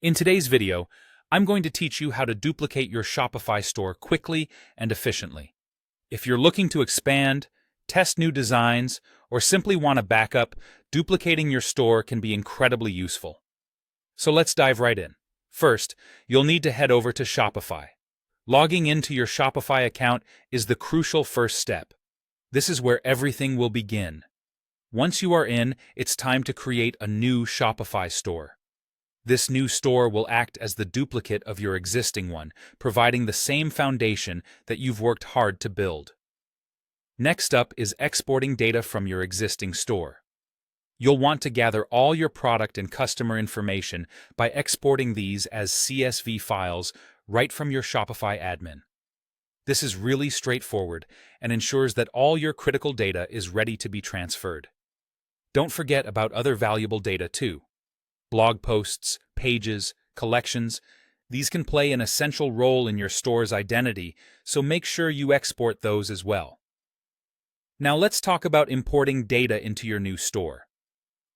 In today's video, I'm going to teach you how to duplicate your Shopify store quickly and efficiently. If you're looking to expand, test new designs, or simply want a backup, duplicating your store can be incredibly useful. So let's dive right in. First, you'll need to head over to Shopify. Logging into your Shopify account is the crucial first step. This is where everything will begin. Once you are in, it's time to create a new Shopify store. This new store will act as the duplicate of your existing one, providing the same foundation that you've worked hard to build. Next up is exporting data from your existing store. You'll want to gather all your product and customer information by exporting these as CSV files right from your Shopify admin. This is really straightforward and ensures that all your critical data is ready to be transferred. Don't forget about other valuable data too. Blog posts, pages, collections, these can play an essential role in your store's identity, so make sure you export those as well. Now let's talk about importing data into your new store.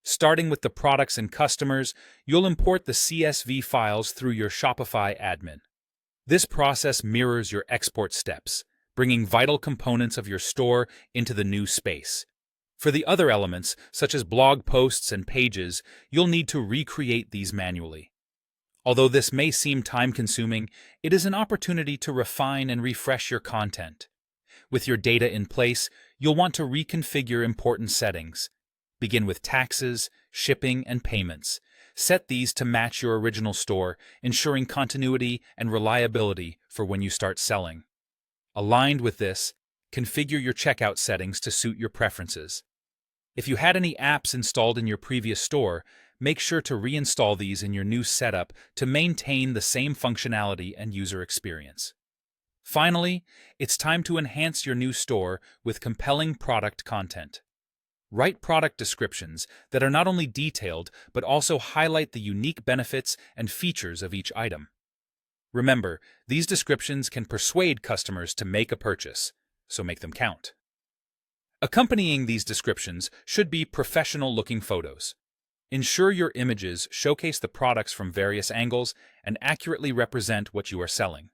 Starting with the products and customers, you'll import the CSV files through your Shopify admin. This process mirrors your export steps, bringing vital components of your store into the new space. For the other elements, such as blog posts and pages, you'll need to recreate these manually. Although this may seem time-consuming, it is an opportunity to refine and refresh your content. With your data in place, you'll want to reconfigure important settings. Begin with taxes, shipping, and payments. Set these to match your original store, ensuring continuity and reliability for when you start selling. Aligned with this, configure your checkout settings to suit your preferences. If you had any apps installed in your previous store, make sure to reinstall these in your new setup to maintain the same functionality and user experience. Finally, it's time to enhance your new store with compelling product content. Write product descriptions that are not only detailed but also highlight the unique benefits and features of each item. Remember, these descriptions can persuade customers to make a purchase, so make them count. Accompanying these descriptions should be professional-looking photos. Ensure your images showcase the products from various angles and accurately represent what you are selling.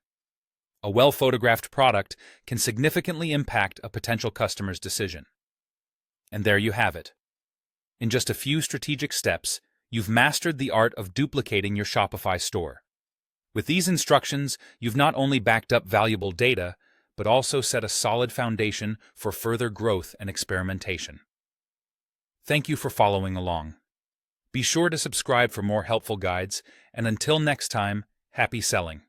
A well-photographed product can significantly impact a potential customer's decision. And there you have it. In just a few strategic steps, you've mastered the art of duplicating your Shopify store. With these instructions, you've not only backed up valuable data, but also set a solid foundation for further growth and experimentation. Thank you for following along. Be sure to subscribe for more helpful guides, and until next time, happy selling.